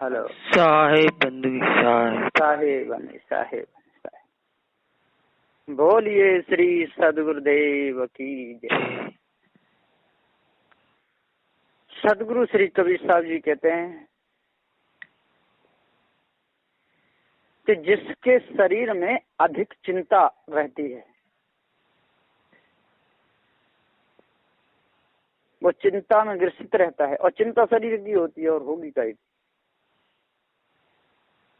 Hello साहेब बंधु साहेब साहेब बोलिए श्री सदगुरुदेव की जय। सदगुरु श्री कबीर साहब जी कहते हैं कि जिसके शरीर में अधिक चिंता रहती है वो चिंता में ग्रसित रहता है, और चिंता शरीर की होती है और होगी कहीं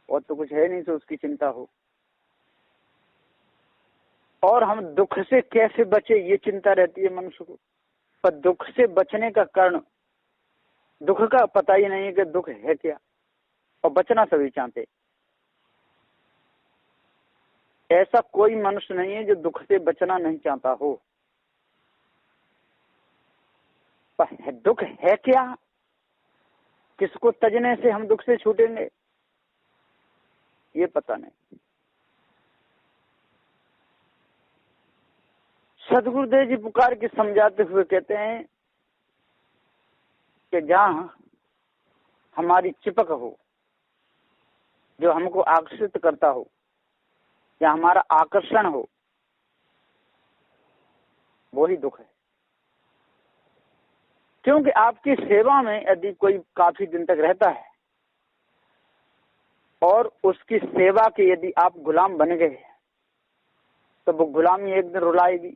और तो कुछ है नहीं तो उसकी चिंता हो। और हम दुख से कैसे बचे ये चिंता रहती है मनुष्य को, पर दुख से बचने का कारण दुख का पता ही नहीं है कि दुख है क्या, और बचना सभी चाहते। ऐसा कोई मनुष्य नहीं है जो दुख से बचना नहीं चाहता हो, पर दुख है क्या, किसको तजने से हम दुख से छूटेंगे ये पता नहीं। सदगुरुदेव जी पुकार के समझाते हुए कहते हैं कि जहां हमारी चिपक हो, जो हमको आकर्षित करता हो या हमारा आकर्षण हो, वही दुख है। क्योंकि आपकी सेवा में यदि कोई काफी दिन तक रहता है और उसकी सेवा के यदि आप गुलाम बन गए तो वो गुलामी एक दिन रुलाएगी,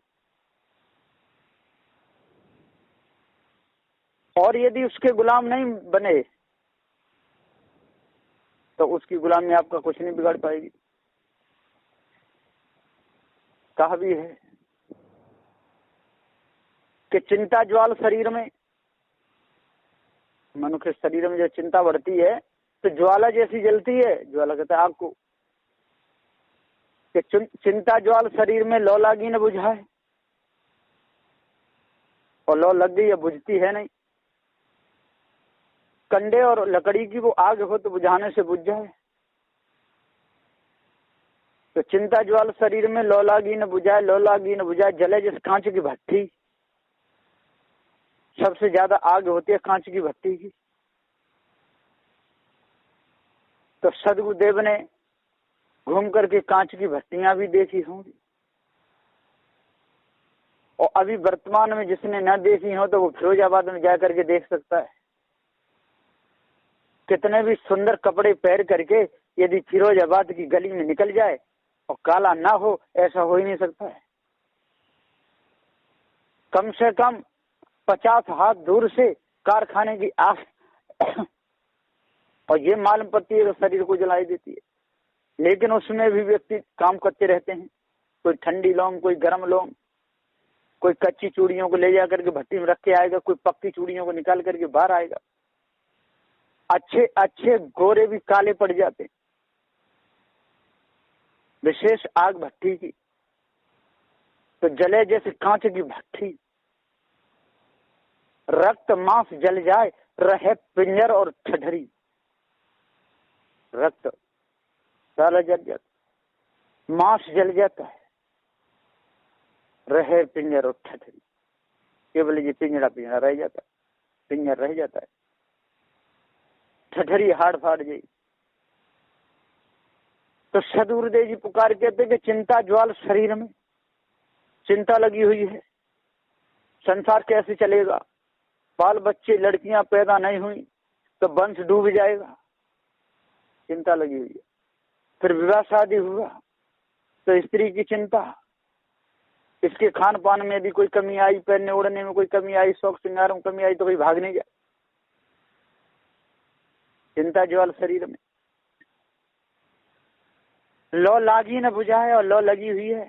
और यदि उसके गुलाम नहीं बने तो उसकी गुलामी आपका कुछ नहीं बिगाड़ पाएगी। कहा भी है कि चिंता ज्वाल शरीर में, मनुष्य के शरीर में जो चिंता बढ़ती है तो ज्वाला जैसी जलती है, ज्वाला कहते हैं आग को, कि चिंता ज्वाल शरीर में लौ लागी न बुझाए, और लौ लग गई या बुझती है नहीं। कंडे और लकड़ी की वो आग हो तो बुझाने से बुझ जाए। तो चिंता ज्वाल शरीर में लौ लागी न बुझाए, लौ लागी न बुझाए, जले जिस कांच की भट्टी। सबसे ज्यादा आग होती है कांच की भट्टी की। तो सदगुरुदेव ने घूम करके कांच की भट्टियां भी देखी होंगी, और अभी वर्तमान में जिसने न देखी हो तो वो फिरोजाबाद में जाकर के देख सकता है। कितने भी सुंदर कपड़े पहन करके यदि फिरोजाबाद की गली में निकल जाए और काला ना हो, ऐसा हो ही नहीं सकता है। कम से कम 50 हाथ दूर से कारखाने की आग और ये मालूम पड़ती है तो शरीर को जलाई देती है, लेकिन उसमें भी व्यक्ति काम करते रहते हैं। कोई ठंडी लौंग, कोई गर्म लौंग, कोई कच्ची चूड़ियों को ले जा करके भट्टी में रख के आएगा, कोई पक्की चूड़ियों को निकाल करके बाहर आएगा। अच्छे अच्छे गोरे भी काले पड़ जाते। विशेष आग भट्टी की तो जले जैसे कांच की भट्टी, रक्त मांस जल जाए रहे पिंजर और ठठरी। रक्त सारा जल जाता, मांस जल जाता है, रहे पिंजर और ठठरी, केवल ये पिंजरा पिंजरा रह जाता है, पिंजर रह जाता है, ठठरी हाड़ फाड़ जाए। तो सदगुरुदेव जी पुकार कहते कि चिंता ज्वाल शरीर में, चिंता लगी हुई है, संसार कैसे चलेगा, बाल बच्चे लड़कियां पैदा नहीं हुई तो वंश डूब जाएगा, चिंता लगी हुई है। फिर विवाह शादी हुआ तो स्त्री की चिंता, इसके खान पान में यदि कोई कमी आई, पहनने ओढ़ने में कोई कमी आई, शौक श्रृंगार में कमी आई तो कोई भाग नहीं जाए। चिंता ज्वाल शरीर में, लौ लागी न बुझाए, और लौ लगी हुई है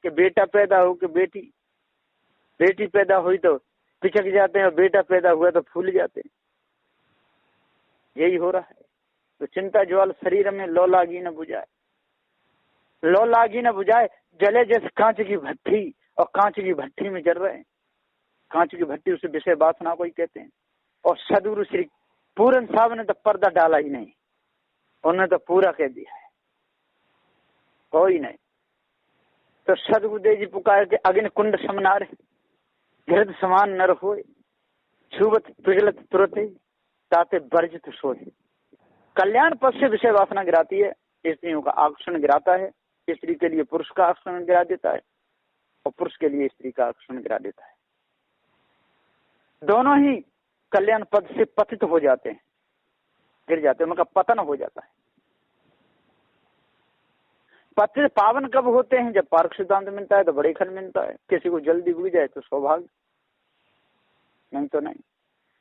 कि बेटा पैदा हो कि बेटी पैदा हुई तो पिचक जाते हैं, और बेटा पैदा हुआ तो फूल जाते हैं। यही हो रहा है। तो चिंता ज्वाल शरीर में लौ लागी न बुझाए, लौ लागी न बुझाए, जले जैसे कांच की भट्टी, और कांच की भट्टी में जल रहे हैं। कांच की भट्टी उसे विषय वासना को ही कहते हैं। और सदगुरु श्री पूरन साहब ने तो पर्दा डाला ही नहीं, उन्होंने तो पूरा कह दिया है, कोई नहीं। तो सदगुरुदेव जी पुकार के अग्नि कुंड समनारे, घृत समान नर होए, छुवत पिघलत तुरते, ताते बर्जित सोए। कल्याण पद से विषय वासना गिराती है, स्त्रियों का आकर्षण गिराता है। स्त्री के लिए पुरुष का आकर्षण गिरा देता है और पुरुष के लिए स्त्री का आकर्षण गिरा देता है। दोनों ही कल्याण पद से पतित हो जाते हैं, गिर जाते हैं, उनका पतन हो जाता है। पतित पावन कब होते हैं? जब पार्क सिद्धांत मिलता है तो बड़े खंड मिलता है। किसी को जल्दी बुझ जाए तो सौभाग्य, नहीं तो नहीं।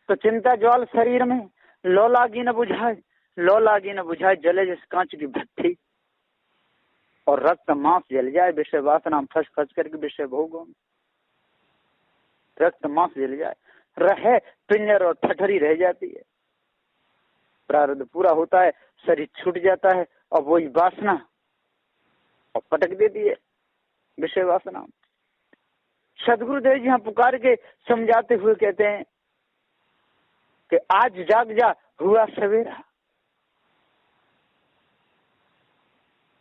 तो चिंता ज्वाल शरीर में लो लागी न बुझाए, लो लागी न बुझाए, जले जिस कांच की भट्ठी, और रक्त मांस जल जाए विषय वासना फंस फंस करके विषय भोगों में। रक्त मांस जल जाए, रहे पिंजर और ठठरी रह जाती है। प्रारब्ध पूरा होता है, शरीर छूट जाता है और वही वासना और पटक देती है विषय वासना। सदगुरुदेव जी यहाँ पुकार के समझाते हुए कहते हैं कि आज जाग जा हुआ सवेरा,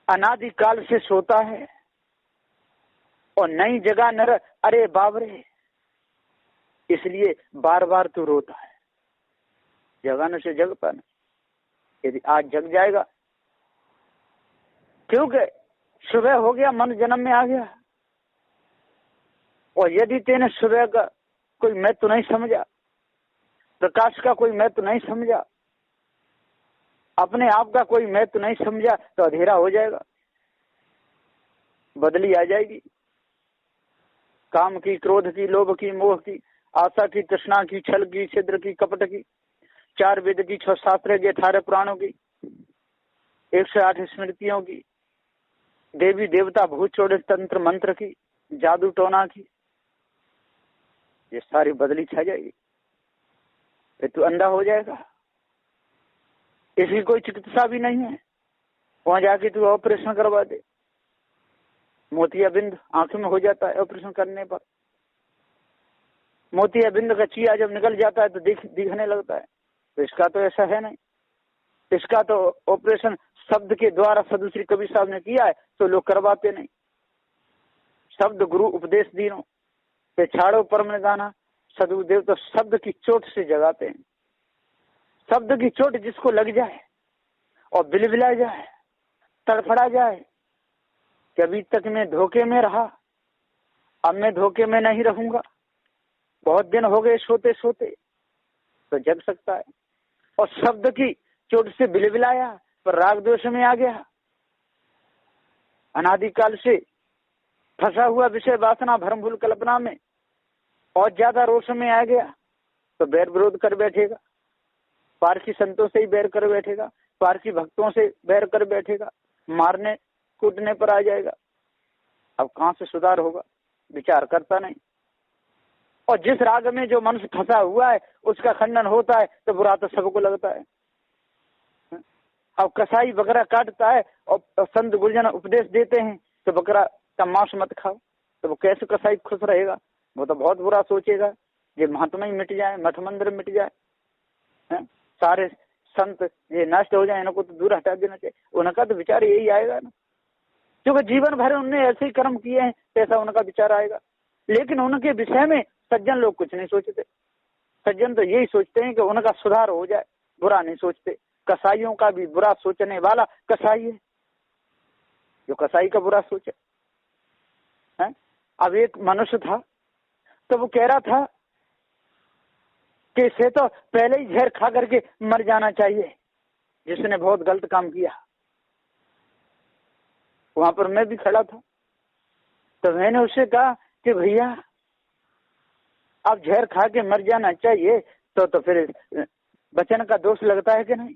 अनादि काल से सोता है और नई जगह नर अरे बाबरे, इसलिए बार बार तू रोता है। जगाने से जगता नहीं, यदि आज जग जाएगा, क्योंकि सुबह हो गया, मन जन्म में आ गया, और यदि तेने सुबह का कोई महत्व नहीं समझा, प्रकाश का कोई महत्व नहीं समझा, अपने आप का कोई महत्व नहीं समझा, तो अंधेरा हो जाएगा, बदली आ जाएगी। काम की, क्रोध की, लोभ की, मोह की, आशा की, तृष्णा की, छल की, छिद्र की, कपट की, 4 वेद की, 6 शास्त्र की, 18 पुराणों की, 108 स्मृतियों की, देवी देवता भूत चोड़े तंत्र मंत्र की, जादू टोना की, ये सारी बदली छा जाएगी, फिर तू अंधा हो जाएगा। इसकी कोई चिकित्सा भी नहीं है, वहां जाके तू ऑपरेशन करवा दे, मोतियाबिंद आंखों में हो जाता है ऑपरेशन करने पर। मोतियाबिंद का चिया जब निकल जाता है तो दिखने लगता है, तो इसका तो ऐसा है नहीं। इसका तो ऑपरेशन शब्द के द्वारा सदुश्री कबीर साहब ने किया है, तो लोग करवाते नहीं। शब्द गुरु उपदेश दीनो पे छाड़ो परम निदाना, सदगुरुदेव तो शब्द की चोट से जगाते हैं। शब्द की चोट जिसको लग जाए और बिलबिला जाए, तड़फड़ा जाए कि अभी तक मैं धोखे में रहा, अब मैं धोखे में नहीं रहूंगा, बहुत दिन हो गए सोते सोते, तो जग सकता है। और शब्द की चोट से बिलबिलाया पर राग दोष में आ गया, अनादिकाल से फंसा हुआ विषय वासना भ्रम भूल कल्पना में और ज्यादा रोष में आ गया, तो बैर विरोध कर बैठेगा, पारसी संतों से ही बैर कर बैठेगा, पारसी भक्तों से बैर कर बैठेगा, मारने कूटने पर आ जाएगा। अब कहां से सुधार होगा? विचार करता नहीं। और जिस राग में जो मनुष्य फंसा हुआ है उसका खंडन होता है तो बुरा तो सबको लगता है। अब कसाई बकरा काटता है और संत गुरुजन उपदेश देते हैं तो बकरा का मांस मत खाओ, तो वो कैसे कसाई खुश रहेगा? वो तो बहुत बुरा सोचेगा, ये महात्मा ही मिट जाए, मठ मंदिर मिट जाए, सारे संत ये नष्ट हो जाए, इनको तो दूर हटा देना चाहिए। उनका तो विचार यही आएगा ना, क्योंकि जीवन भर उनने ऐसे ही कर्म किए हैं, ऐसा उनका विचार आएगा। लेकिन उनके विषय में सज्जन लोग कुछ नहीं सोचते। सज्जन तो यही सोचते हैं कि उनका सुधार हो जाए, बुरा नहीं सोचते। कसाईयों का भी बुरा सोचने वाला कसाई है, जो कसाई का बुरा सोचे। अब एक मनुष्य था तो वो कह रहा था कि इसे तो पहले ही जहर खा करके मर जाना चाहिए, जिसने बहुत गलत काम किया। वहां पर मैं भी खड़ा था, तो मैंने उससे कहा कि भैया अब जहर खा के मर जाना चाहिए, तो फिर वचन का दोष लगता है कि नहीं?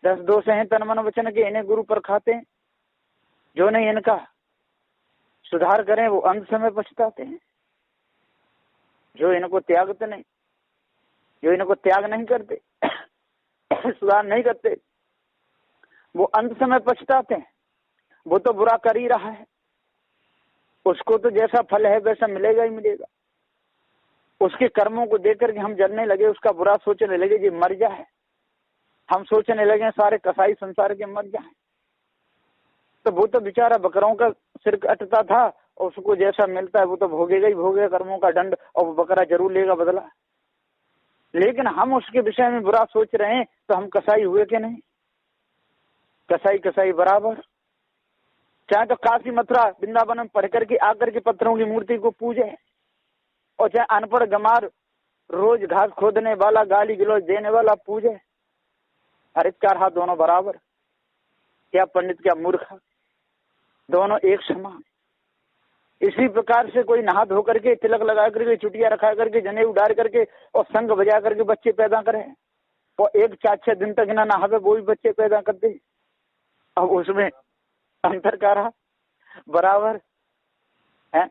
10 दोष हैं तन मन वचन के, इन्हें गुरु पर खाते हैं। जो नहीं इनका सुधार करें वो अंत समय पछताते हैं। जो इनको त्यागते नहीं, जो इनको त्याग नहीं करते, सुधार नहीं करते, वो अंत समय पछताते हैं। वो तो बुरा कर ही रहा है, उसको तो जैसा फल है वैसा मिलेगा ही मिलेगा। उसके कर्मों को देख करके हम जलने लगे, उसका बुरा सोचने लगे जी मर जाए, हम सोचने लगे सारे कसाई संसार के मर जाए। तो वो तो बेचारा बकरों का सिर कटता था, और उसको जैसा मिलता है वो तो भोगेगा ही भोगेगा कर्मों का दंड, और वो बकरा जरूर लेगा बदला। लेकिन हम उसके विषय में बुरा सोच रहे हैं तो हम कसाई हुए कि नहीं? कसाई कसाई बराबर। चाहे तो काशी मथुरा वृंदावन में पढ़ करके आकर के पत्थरों की मूर्ति को पूजे, और चाहे अनपढ़ गमार रोज घास खोदने वाला गाली गलौज देने वाला पूजे। हर एक का रहा दोनों बराबर। क्या पंडित क्या मूर्ख, दोनों एक समान। इसी प्रकार से कोई नहा धो करके तिलक लगा करके चुटिया रखा करके जने उडार करके और संग बजा करके बच्चे पैदा करे, और एक 4-6 दिन तक ना नहावे वो भी बच्चे पैदा कर दे। अब उसमें अंतर का रहा बराबर है।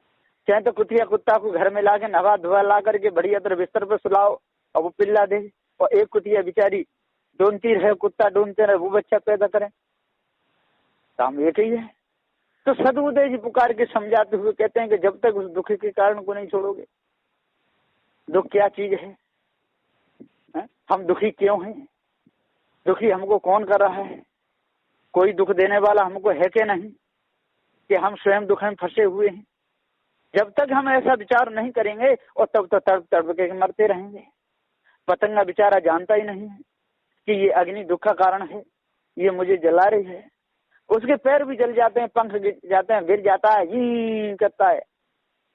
चाहे तो कुतिया कुत्ता को घर में लाके नहा धोआ ला करके बढ़िया तरह बिस्तर पर सुलाओ और वो पिल्ला दे, और एक कुतिया बेचारी ढूंढती रहे, कुत्ता ढूंढते रहे, वो बच्चा पैदा करे। काम एक ही है। तो सदबुद्धे जी पुकार के समझाते हुए कहते हैं कि जब तक उस दुख के कारण को नहीं छोड़ोगे, दुख क्या चीज है, हम दुखी क्यों हैं, दुखी हमको कौन कर रहा है, कोई दुख देने वाला हमको है कि नहीं, कि हम स्वयं दुख में फंसे हुए हैं। जब तक हम ऐसा विचार नहीं करेंगे और तब तो तड़प तड़प के मरते रहेंगे। पतंगा बेचारा जानता ही नहीं है कि ये अग्नि दुख का कारण है, ये मुझे जला रही है। उसके पैर भी जल जाते हैं, पंख गिर जाते हैं, गिर जाता है, ही करता है,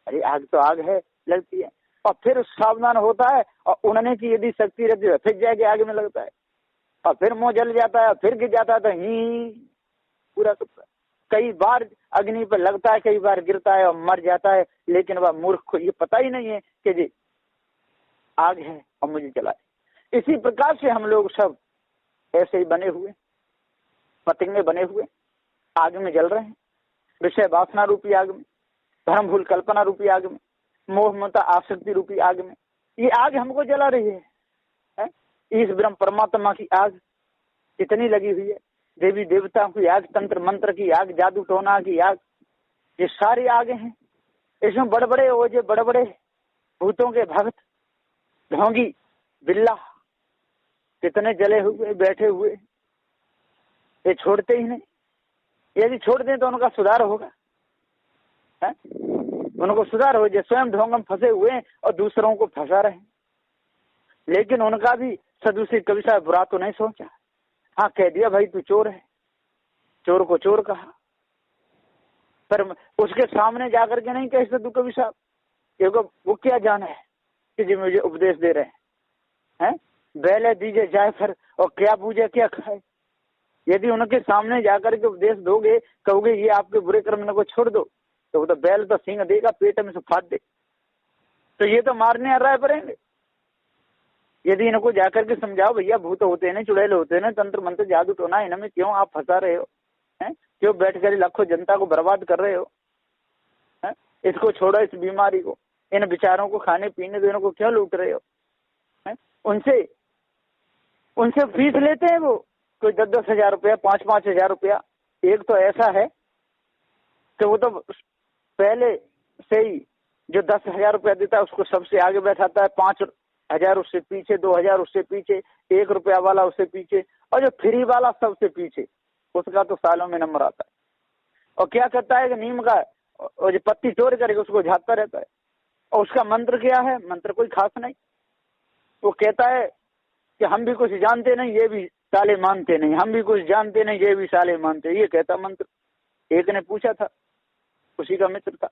अरे आग तो आग है, लगती है। और फिर सावधान होता है और उड़ने की यदि शक्ति रहती है फिर जाके आग में लगता है, और फिर मुंह जल जाता है, फिर गिर जाता है, तो ही पूरा करता है। कई बार अग्नि पर लगता है, कई बार गिरता है और मर जाता है, लेकिन वह मूर्ख को ये पता ही नहीं है कि जी आग है और मुझे जलाए। इसी प्रकार से हम लोग सब ऐसे ही बने हुए पतंगे बने हुए आग में जल रहे हैं, विषय वासना रूपी आग में, धर्म भूल कल्पना रूपी आग में, मोह ममता आसक्ति रूपी आग में। ये आग हमको जला रही है। इस ब्रह्म परमात्मा की आग इतनी लगी हुई है, देवी देवताओं की आग, तंत्र मंत्र की आग, जादू टोना की आग, ये सारी आगे हैं। इसमें बड़े बड़े ओझे, बड़े बड़े भूतों के भक्त, ढोंगी, बिल्ला कितने जले हुए बैठे हुए, ये छोड़ते ही नहीं। यदि छोड़ दें तो उनका सुधार होगा, है? उनको सुधार हो जाए। स्वयं ढोंग में फंसे हुए हैं और दूसरों को फंसा रहे हैं, लेकिन उनका भी सदुसी कवि साहब बुरा तो नहीं सोचा। हाँ, कह दिया भाई तू चोर है, चोर को चोर कहा, पर उसके सामने जाकर के नहीं कह सदु कवि साहब, क्योंकि वो क्या जाना है कि जी मुझे उपदेश दे रहे हैं, बैले दीजिए जाए फिर और क्या पूजे क्या खाए। यदि उनके सामने जाकर के उपदेश दोगे, कहोगे ये आपके बुरे कर्म को छोड़ दो, तो वो तो बैल तो सींग देगा, पेट में से फाड़ दे, तो ये तो मारने आ रहा है पड़ेंगे। यदि इनको जाकर के समझाओ भैया भूत होते हैं, चुड़ैल होते हैं, तंत्र मंत्र जादू टोना, इनमें क्यों आप फंसा रहे हो, क्यों बैठ कर लाखों जनता को बर्बाद कर रहे हो, इसको छोड़ो, इस बीमारी को, इन विचारों को खाने पीने दो, इनको क्यों लूट रहे हो। उनसे फीस लेते हैं वो, कोई 10-10 हजार रुपया, 5-5 हजार रुपया। एक तो ऐसा है कि वो तो पहले से ही जो 10 हजार रुपया देता है उसको सबसे आगे बैठाता है, 5 हजार उससे पीछे, 2 हजार उससे पीछे, 1 रुपया वाला उससे पीछे, और जो फ्री वाला सबसे पीछे, उसका तो सालों में नंबर आता है। और क्या करता है कि नीम का और जो पत्ती चोर करके उसको झाड़ता रहता है, और उसका मंत्र क्या है, मंत्र कोई खास नहीं। वो कहता है कि हम भी कुछ जानते नहीं, ये भी साले मानते नहीं, हम भी कुछ जानते नहीं, ये भी साले मानते, ये कहता मंत्र। एक ने पूछा था, उसी का मित्र था,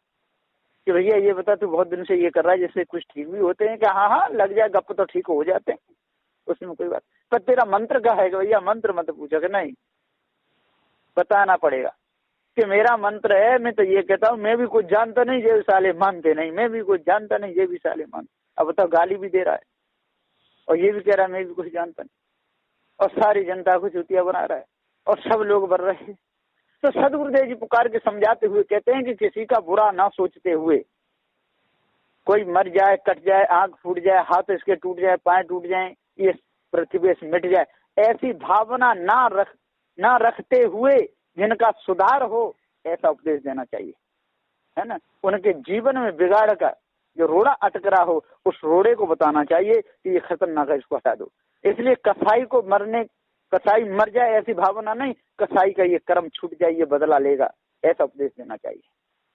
कि भैया ये बता तू बहुत दिन से ये कर रहा है, जिससे कुछ ठीक भी होते हैं? कि हाँ हाँ लग जाए गप तो ठीक हो जाते हैं, उसमें कोई बात। पर तेरा मंत्र क्या है? भैया मंत्र मत पूछा, कि नहीं बताना पड़ेगा कि मेरा मंत्र है। मैं तो ये कहता हूँ मैं भी कुछ जानता नहीं, ये भी साले मानते नहीं, मैं भी कुछ जानता नहीं, ये भी साले मानते। अब बताओ, गाली भी दे रहा है और ये भी कह रहा है मैं भी कुछ जानता नहीं, और सारी जनता को चूतिया बना रहा है, और सब लोग बढ़ रहे हैं। तो सदगुरुदेव जी पुकार के समझाते हुए कहते हैं कि किसी का बुरा ना सोचते हुए, कोई मर जाए, कट जाए, आंख फूट जाए, हाथ इसके टूट जाए, पांव टूट जाए, ये पृथ्वी से मिट जाए, ऐसी भावना ना रखते हुए जिनका सुधार हो, ऐसा उपदेश देना चाहिए, है ना। उनके जीवन में बिगाड़ का जो रोड़ा अटक रहा हो, उस रोड़े को बताना चाहिए कि ये खतरनाक है, इसको हटा दो। इसलिए कसाई मर जाए ऐसी भावना नहीं, कसाई का ये कर्म छूट जाए, ये बदला लेगा, ऐसा उपदेश देना चाहिए,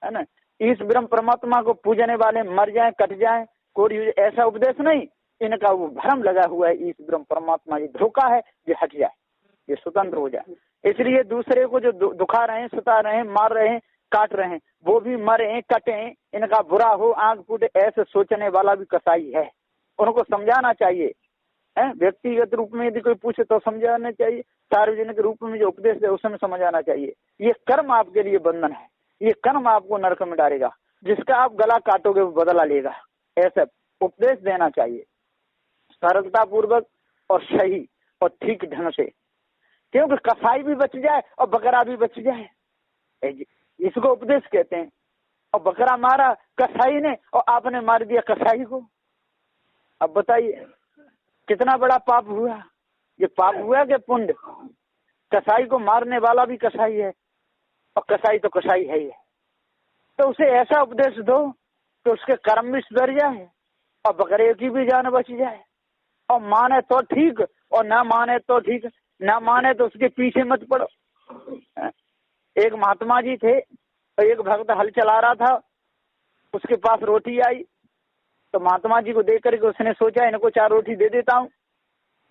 है ना। इस ब्रह्म परमात्मा को पूजने वाले मर जाए, कट जाए, कोई ऐसा उपदेश नहीं। इनका वो भ्रम लगा हुआ है, इस ब्रह्म परमात्मा ये धोखा है, ये हट जाए, ये स्वतंत्र हो जाए। इसलिए दूसरे को जो दुखा रहे हैं, सता रहे हैं, मार रहे हैं, काट रहे हैं, वो भी मरे कटे, इनका बुरा हो, आंख फूटे, ऐसे सोचने वाला भी कसाई है। उनको समझाना चाहिए, व्यक्तिगत रूप में यदि कोई पूछे तो समझाना चाहिए, सार्वजनिक रूप में जो उपदेश है उसमें समझाना चाहिए। ये कर्म आपके लिए बंधन है, ये कर्म आपको नरक में डालेगा, जिसका आप गला काटोगे वो बदला लेगा। ऐसा उपदेश देना चाहिए सरलता पूर्वक और सही और ठीक ढंग से, क्योंकि कसाई भी बच जाए और बकरा भी बच जाए, इसको उपदेश कहते हैं। और बकरा मारा कसाई ने और आपने मार दिया कसाई को। अब बताइए कितना बड़ा पाप हुआ। ये पाप हुआ कि पुण्य? कसाई को मारने वाला भी कसाई है और कसाई तो कसाई है ही। तो उसे ऐसा उपदेश दो कि उसके कर्म भी सुधर जाए और बकरे की भी जान बच जाए। और माने तो ठीक और ना माने तो ठीक, ना माने तो उसके पीछे मत पड़ो। एक महात्मा जी थे और एक भक्त हल चला रहा था, उसके पास रोटी आई तो महात्मा जी को देख करके उसने सोचा इनको 4 रोटी दे देता हूँ।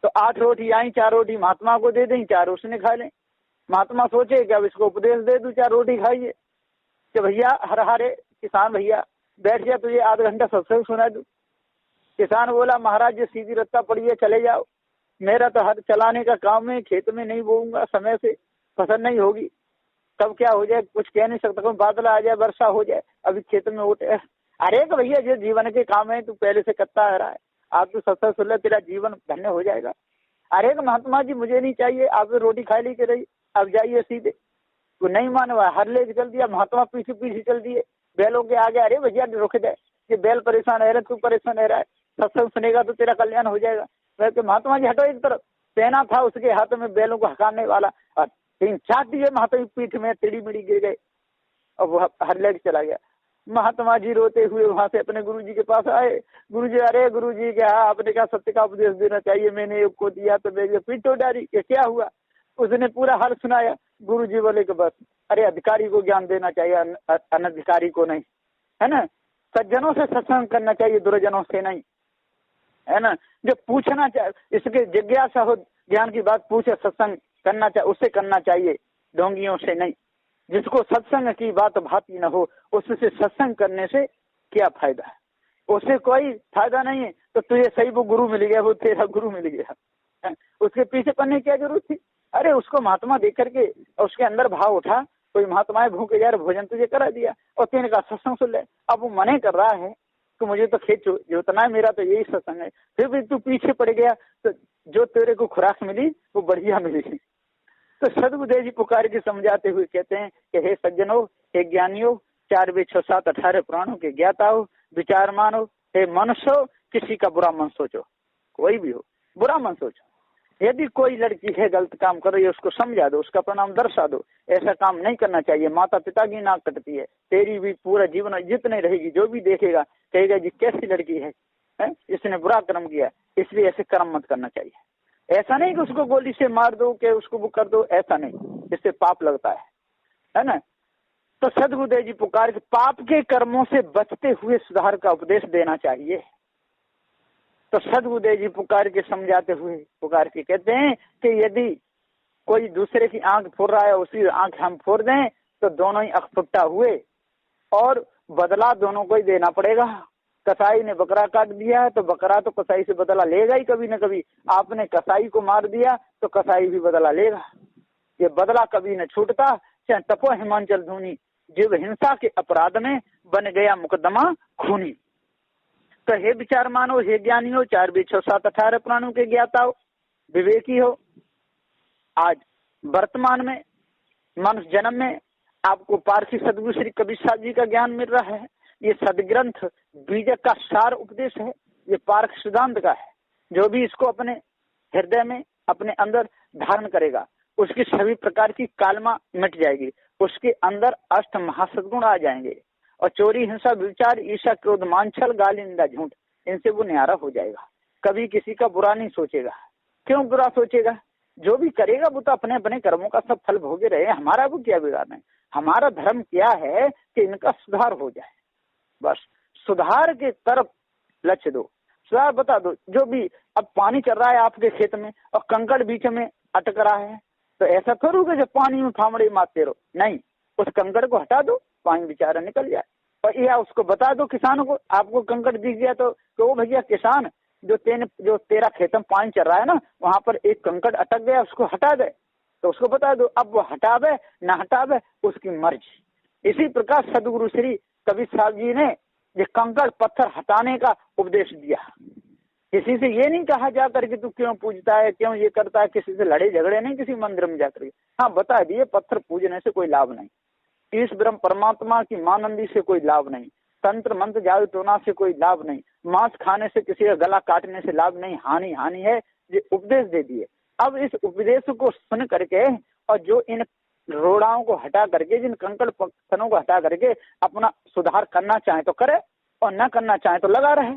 तो 8 रोटी आई, 4 रोटी महात्मा को दे दें, 4 उसने खा लें। महात्मा सोचे कि अब इसको उपदेश दे दूं, 4 रोटी खाइए। कि भैया हर हरे किसान भैया बैठ जा, तुझे आधा घंटा सत्संग सुना दूं। किसान बोला महाराज जी सीधी रत्ता पड़ी है, चले जाओ, मेरा तो हर चलाने का काम है, खेत में नहीं बोऊंगा, समय से फसल नहीं होगी, कब क्या हो जाए कुछ कह नहीं सकता, कभी बादल आ जाए, वर्षा हो जाए, अभी खेत में उठे। अरे तो भैया जो जीवन के काम है तू पहले से करता आ रहा है, आप तो सत्संग सुन ले, तेरा जीवन धन्य हो जाएगा। अरे तो महात्मा जी मुझे नहीं चाहिए, आप रोटी खा ली के रही, अब जाइए सीधे। वो नहीं मानवा, हर ले चल दिया, महात्मा पीछे पीछे चल दिए बैलों के आगे। अरे भैया रुक जाए, ये बैल परेशान है, तू परेशान रह रहा है, सत्संग सुनेगा तो तेरा कल्याण हो जाएगा। वैसे महात्मा जी हटो एक तरफ, सेना था उसके हाथ में बैलों को हकाने वाला, और 3-4 दिए महात्मा पीठ में, टेढ़ी मेढ़ी गिर गए और वो हर ले चला गया। महात्मा जी रोते हुए वहां से अपने गुरुजी के पास आए। गुरुजी, अरे गुरुजी क्या आपने क्या सत्य का उपदेश देना चाहिए, मैंने एक को दिया तो मेरी पीठ तो डाली, क्या हुआ? उसने पूरा हाल सुनाया। गुरुजी बोले कि बस, अरे अधिकारी को ज्ञान देना चाहिए, अनधिकारी को नहीं, है ना। सज्जनों से सत्संग करना चाहिए, दुर्जनों से नहीं, है ना। जो पूछना चाहिए, इसके जिज्ञासा हो, ज्ञान की बात पूछे, सत्संग करना चाहिए, उससे करना चाहिए, ढोंगियों से नहीं। जिसको सत्संग की बात भाती न हो, उससे सत्संग करने से क्या फायदा है? उससे कोई फायदा नहीं है। तो तुझे सही वो गुरु मिल गया, वो तेरा गुरु मिल गया, उसके पीछे पड़ने की क्या जरूरत थी? अरे उसको महात्मा देख करके उसके अंदर भाव उठा, कोई महात्माएं भूखे जा रहे, भोजन तुझे करा दिया और तेने का सत्संग सुन ले। अब वो मने कर रहा है कि मुझे तो खेत जोतना है, मेरा तो यही सत्संग है, फिर भी तू पीछे पड़ गया, तो जो तेरे को खुराक मिली वो बढ़िया मिली। तो सदगुरुदेव जी पुकार के समझाते हुए कहते हैं कि हे सज्जनों, हे ज्ञानियों, 4 वेद 6 7 18 पुराणों के ज्ञाता हो, विचार मानो, हे मनुष्य, किसी का बुरा मन सोचो, कोई भी हो बुरा मन सोचो। यदि कोई लड़की है गलत काम कर रही है, उसको समझा दो, उसका प्रणाम दर्शा दो, ऐसा काम नहीं करना चाहिए। माता पिता की नाक कटती है, तेरी भी पूरा जीवन इज्जत नहीं रहेगी, जो भी देखेगा कहेगा जी कैसी लड़की है, इसने बुरा कर्म किया, इसलिए ऐसे कर्म मत करना चाहिए। ऐसा नहीं कि उसको गोली से मार दो, कि उसको वो कर दो, ऐसा नहीं, इससे पाप लगता है ना। तो सदगुरुदेव जी पुकार के पाप के कर्मों से बचते हुए सुधार का उपदेश देना चाहिए। तो सदगुरुदेव जी पुकार के समझाते हुए पुकार के कहते हैं कि यदि कोई दूसरे की आंख फोड़ रहा है, उसी आंख हम फोड़ दें तो दोनों ही अखफुट्टा हुए और बदला दोनों को ही देना पड़ेगा। कसाई ने बकरा काट दिया तो बकरा तो कसाई से बदला लेगा ही कभी न कभी। आपने कसाई को मार दिया तो कसाई भी बदला लेगा। ये बदला कभी न छूटता, चाहे तपो हिमांचल धूनी, जीव हिंसा के अपराध में बन गया मुकदमा खूनी। तो हे विचार मानो, हे ज्ञानी हो, 4 वेद 6 7 18 पुराणों के ज्ञाता हो, विवेकी हो। आज वर्तमान में मनुष्य जन्म में आपको पारसी सदगुरु श्री कबीर साहब जी का ज्ञान मिल रहा है। ये सदग्रंथ बीजक का सार उपदेश है, ये पारक सिद्धांत का है। जो भी इसको अपने हृदय में अपने अंदर धारण करेगा, उसकी सभी प्रकार की कालमा मिट जाएगी, उसके अंदर अष्ट महासद्गुण आ जाएंगे और चोरी, हिंसा, विचार, ईर्ष्या, क्रोध, मानछल, गाली, निंदा, झूठ, इनसे वो न्यारा हो जाएगा। कभी किसी का बुरा नहीं सोचेगा। क्यों बुरा सोचेगा? जो भी करेगा वो तो अपने अपने कर्मों का सब फल भोगे रहे, हमारा वो क्या बिगाड़ना है। हमारा धर्म क्या है कि इनका सुधार हो जाए, बस सुधार के तरफ लक्ष्य दो, सुधार बता दो। जो भी अब पानी चल रहा है आपके खेत में और कंकड़ बीच में अटक रहा है, तो ऐसा थोड़ा कि जब पानी में फावड़े मारते रहो, नहीं, उस कंकड़ को हटा दो, पानी बेचारा निकल जाए। और या उसको बता दो किसानों को, आपको कंकड़ दिख गया तो वो भैया किसान जो तेरा खेत में पानी चल रहा है ना, वहां पर एक कंकड़ अटक गया, उसको हटा दे, तो उसको बता दो। अब वो हटावे ना हटावे उसकी मर्जी। इसी प्रकार सदगुरु श्री कबीर साहब जी ने ये कंकड़ पत्थर हटाने का उपदेश दिया। किसी से ये नहीं कहा जाकर के तू क्यों पूजता है, क्यों ये करता है, किसी से लड़े झगड़े नहीं किसी मंदिर में जाकर के। हाँ, बता दिए पत्थर पूजने से कोई लाभ नहीं, इस ब्रह्म परमात्मा की मानंदी से कोई लाभ नहीं, तंत्र मंत्र जादू टोना से कोई लाभ नहीं, मांस खाने से किसी का गला काटने से लाभ नहीं, हानि है। ये उपदेश दे दिए। अब इस उपदेश को सुन करके और जो इन रोड़ाओं को हटा करके, जिन कंकड़ पत्थरों को हटा करके अपना सुधार करना चाहे तो करे और न करना चाहे तो लगा रहे।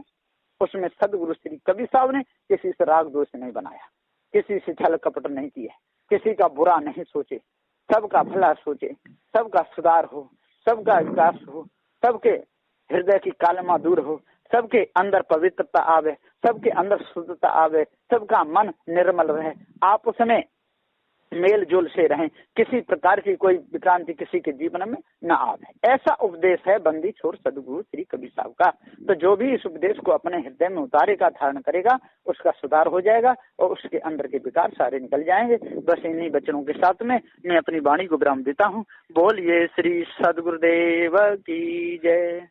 उसमें सदगुरु श्री कबीर साहब ने किसी से राग दोष नहीं बनाया, किसी से छल कपट नहीं किया, किसी का बुरा नहीं सोचे, सबका भला सोचे, सबका सुधार हो, सबका विकास हो, सबके हृदय की कालमा दूर हो, सबके अंदर पवित्रता आवे, सबके अंदर शुद्धता आवे, सबका मन निर्मल रहे, आप उसमें मेल जोल से रहें, किसी प्रकार की कोई विक्रांति किसी के जीवन में न आवे। ऐसा उपदेश है बंदी छोड़ सदगुरु श्री कबीर साहब का। तो जो भी इस उपदेश को अपने हृदय में उतारेगा, धारण करेगा, उसका सुधार हो जाएगा और उसके अंदर के विकार सारे निकल जाएंगे। बस इन्हीं वचनों के साथ में मैं अपनी वाणी को विराम देता हूँ। बोलिए श्री सदगुरुदेव की जय।